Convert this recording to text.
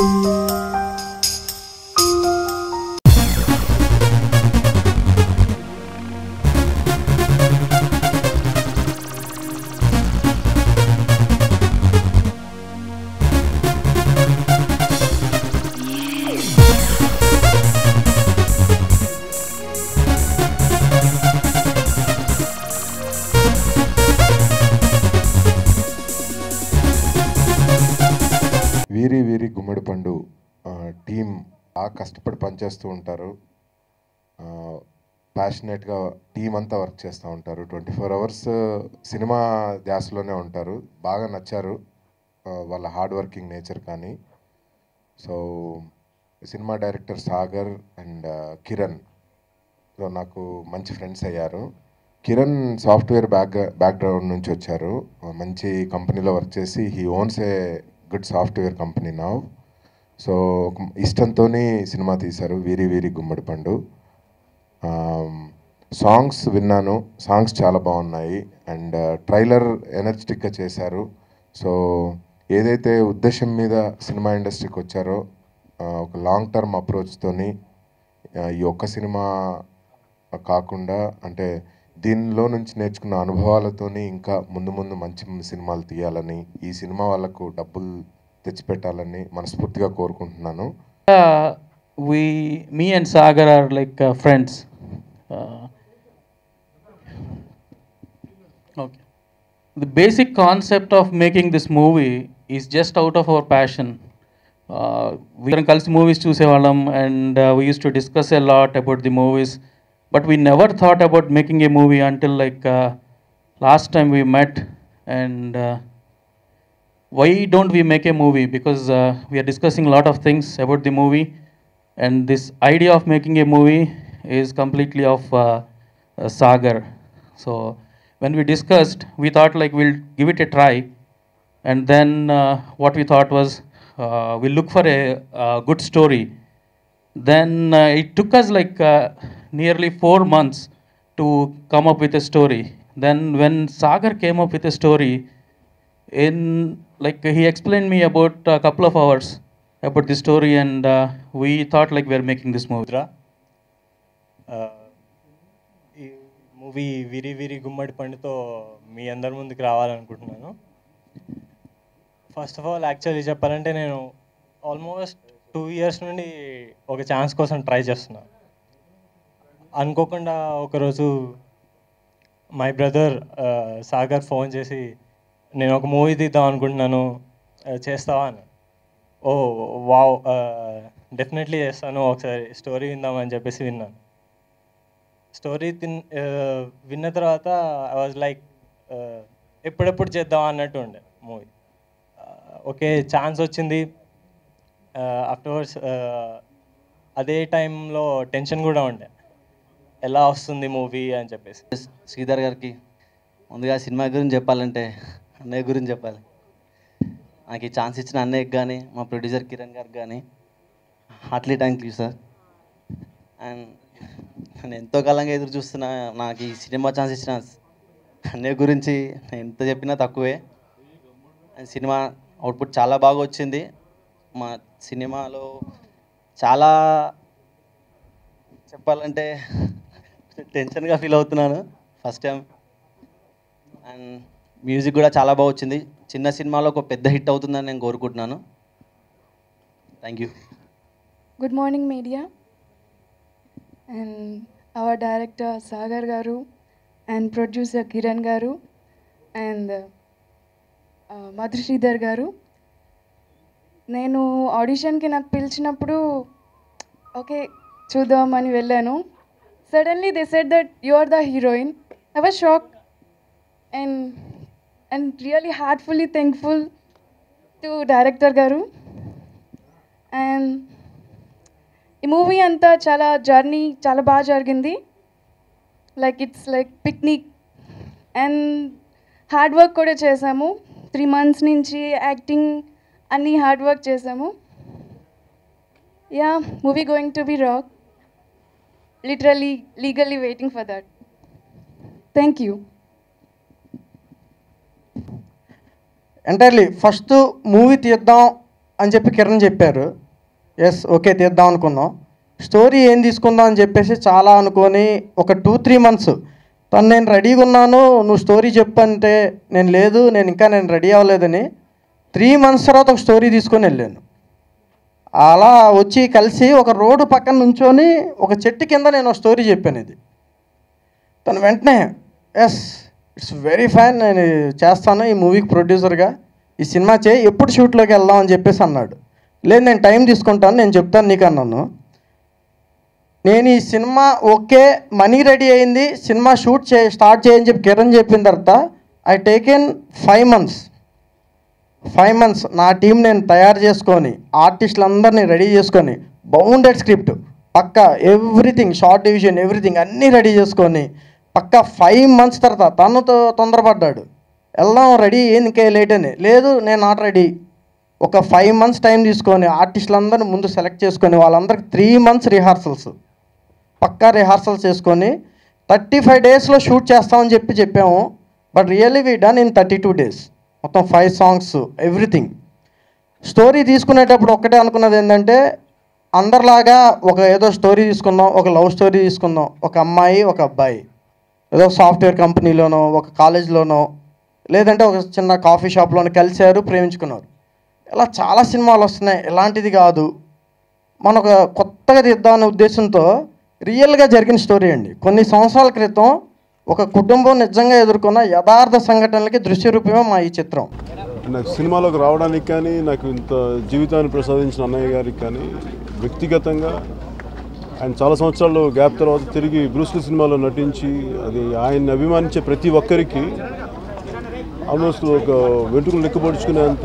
వీరి వీరి గుమ్మడి పండు టీం బాగా కష్టపడి పనిచేస్తూ ఉంటారు. ప్యాషనేట్గా టీం అంతా వర్క్ చేస్తూ ఉంటారు. 24 అవర్స్ సినిమా ధ్యాసలోనే ఉంటారు. బాగా నచ్చారు వాళ్ళ హార్డ్ వర్కింగ్ నేచర్. కానీ so cinema director Sagar and Kiran నాకు మంచి ఫ్రెండ్స్ అయ్యారు. కిరణ్ సాఫ్ట్వేర్ బ్యాక్గ్రౌండ్ నుంచి వచ్చారు. మంచి కంపెనీలో వర్క్ చేసి he ones a good software company now. So ఇష్టంతో సినిమా తీశారు వీరి వీరి గుమ్మడి పండు. సాంగ్స్ విన్నాను, సాంగ్స్ చాలా బాగున్నాయి. అండ్ ట్రైలర్ ఎనర్జెటిక్గా చేశారు. సో ఏదైతే ఉద్దేశం మీద సినిమా ఇండస్ట్రీకి వచ్చారో ఒక లాంగ్ టర్మ్ అప్రోచ్తోని ఈ ఒక్క సినిమా కాకుండా అంటే దీనిలో నుంచి నేర్చుకున్న అనుభవాలతోని ఇంకా ముందు ముందు మంచి సినిమాలు తీయాలని, ఈ సినిమా వాళ్ళకు డబ్బులు తెచ్చిపెట్టాలని మనస్ఫూర్తిగా కోరుకుంటున్నాను. Me and Sagar are like friends. Okay. The basic concept of making this movie is just out of our passion. We are కలిసి మూవీస్ చూసేవాళ్ళం and we used to discuss a lot about the movies, but we never thought about making a movie until like last time we met. And why don't we make a movie? Because we are discussing a lot of things about the movie, and this idea of making a movie is completely of Sagar. So when we discussed, we thought like we'll give it a try, and then what we thought was we'll look for a good story. Then it took us like nearly 4 months to come up with a story. Then when Sagar came up with a story, in like he explained me about a couple of hours about the story, and we thought like we're making this movie. ఈ movie విరి విరి గుమ్మడి పండుతో మీ అందరి ముందుకు రావాలనుకుంటున్నాను. First of all actually చెప్పాలంటే నేను almost 2 years నుండి ఒక chance కోసం ట్రై చేస్తున్నా. అనుకోకుండా ఒకరోజు మై బ్రదర్ సాగర్ ఫోన్ చేసి నేను ఒక మూవీ తీద్దాం అనుకుంటున్నాను, చేస్తావా అని. ఓ వావ్, డెఫినెట్లీ చేస్తాను, ఒకసారి స్టోరీ విందామని చెప్పేసి విన్నాను. స్టోరీ విన్న తర్వాత ఐ వాజ్ లైక్ ఎప్పుడెప్పుడు చేద్దాం అన్నట్టు ఉండే మూవీ. ఓకే, ఛాన్స్ వచ్చింది. ఆఫ్టర్వర్డ్స్ అదే టైంలో టెన్షన్ కూడా ఉండే, ఎలా వస్తుంది మూవీ అని చెప్పేసి. శ్రీధర్ గారికి ముందుగా సినిమా గురించి చెప్పాలంటే అన్నయ్య గురించి చెప్పాలి. నాకు ఈ ఛాన్స్ ఇచ్చిన అన్నయ్యకి కానీ మా ప్రొడ్యూసర్ కిరణ్ గారికి కానీ heartly thank you sir. And నేను ఎంతో కాలంగా ఎదురు చూస్తున్నా నాకు ఈ సినిమా ఛాన్స్ ఇచ్చిన అన్నయ్య గురించి నేను ఎంత చెప్పినా తక్కువే. అండ్ సినిమా అవుట్పుట్ చాలా బాగా వచ్చింది. మా సినిమాలో చాలా చెప్పాలంటే టెన్షన్గా ఫీల్ అవుతున్నాను ఫస్ట్ టైం. అండ్ మ్యూజిక్ కూడా చాలా బాగా వచ్చింది. చిన్న సినిమాలో ఒక పెద్ద హిట్ అవుతుందని నేను కోరుకుంటున్నాను. Thank you. Good morning media and hour director Sagar గారు అండ్ ప్రొడ్యూసర్ కిరణ్ గారు అండ్ మధు శ్రీధర్ గారు. నేను ఆడిషన్కి నాకు పిలిచినప్పుడు ఓకే చూద్దామని వెళ్ళాను. Suddenly they said that you are the heroine. I was shock and really heartfully thankful to director garu. And ఈ movie అంతా చాలా జర్నీ చాలా బాగా జరిగింది. Like it's like picnic and hard work కూడా చేసాము. 3 months నుంచి యాక్టింగ్ అన్నీ హార్డ్ వర్క్ చేసాము. Yeah, movie going to be rock. Literally legally waiting for that. Thank you. Entirely first movie తీద్దాం అని చెప్పి కిరణ్ చెప్పారు. ఎస్ ఓకే తీద్దాం అనుకున్నాం. స్టోరీ ఏం తీసుకుందాం అని చెప్పేసి చాలా అనుకొని ఒక 2-3 మంత్స్ తను నేను రెడీగా ఉన్నాను, నువ్వు స్టోరీ చెప్పంటే నేను ఇంకా రెడీ అవ్వలేదని 3 మంత్స్ తర్వాత ఒక స్టోరీ తీసుకొని వెళ్ళాను. అలా వచ్చి కలిసి ఒక రోడ్డు పక్కన నుంచొని ఒక చెట్టు కింద నేను ఒక స్టోరీ చెప్పాను. ఇది తను వెంటనే ఎస్ ఇట్స్ వెరీ ఫైన్, నేను చేస్తాను, ఈ మూవీకి ప్రొడ్యూసర్గా ఈ సినిమా చేయి, ఎప్పుడు షూట్లోకి వెళ్దాం అని చెప్పేసి అన్నాడు. లేదు నేను టైం తీసుకుంటాను, నేను చెప్తాను నీకు అన్నాను. నేను ఈ సినిమా ఓకే మనీ రెడీ అయింది, సినిమా స్టార్ట్ చేయని చెప్పి కిరణ్ చెప్పిన తర్వాత ఐ టేకెన్ 5 months నా టీం నేను తయారు చేసుకొని ఆర్టిస్టులందరినీ రెడీ చేసుకొని బౌండెడ్ స్క్రిప్ట్ పక్కా ఎవ్రీథింగ్ షార్ట్ డివిజన్ ఎవ్రీథింగ్ అన్నీ రెడీ చేసుకొని పక్కా 5 months తర్వాత తనతో తొందరపడ్డాడు, వెళ్దాం రెడీ ఏంది ఇంకా లేట్ అని. లేదు నేను నాట్ రెడీ. ఒక 5 months టైం తీసుకొని ఆర్టిస్టులందరినీ ముందు సెలెక్ట్ చేసుకొని వాళ్ళందరికి 3 months రిహార్సల్స్ పక్కా రిహార్సల్స్ చేసుకొని 35 daysలో షూట్ చేస్తామని చెప్పాము. But really we done in 32 days. మొత్తం 5 songs ఎవ్రీథింగ్. స్టోరీ తీసుకునేటప్పుడు ఒక్కటే అనుకున్నది ఏంటంటే అందరిలాగా ఏదో స్టోరీ తీసుకుందాం, ఒక లవ్ స్టోరీ తీసుకుందాం. ఒక అమ్మాయి ఒక అబ్బాయి ఏదో సాఫ్ట్వేర్ కంపెనీలోనో ఒక కాలేజ్లోనో లేదంటే ఒక చిన్న కాఫీ షాప్లోనో కలిశారు, ప్రేమించుకున్నారు. ఇలా చాలా సినిమాలు వస్తున్నాయి. ఇలాంటిది కాదు, మనం ఒక కొత్తగా తీద్దామనే ఉద్దేశంతో రియల్గా జరిగిన స్టోరీ అండి. కొన్ని సంవత్సరాల క్రితం ఒక కుటుంబం నిజంగా ఎదుర్కొన్న యథార్థ సంఘటనలకి దృశ్య రూపమే మా ఈ చిత్రం. నాకు సినిమాలోకి రావడానికి కానీ నాకు ఇంత జీవితాన్ని ప్రసాదించిన అన్నయ్య గారికి కానీ వ్యక్తిగతంగా ఆయన చాలా సంవత్సరాలు గ్యాప్ తర్వాత తిరిగి బ్రూస్ లీ సినిమాలో నటించి అది ఆయన్ని అభిమానించే ప్రతి ఒక్కరికి ఆల్మోస్ట్ ఒక వెంట్రుకలు లెక్కపొడుచుకునేంత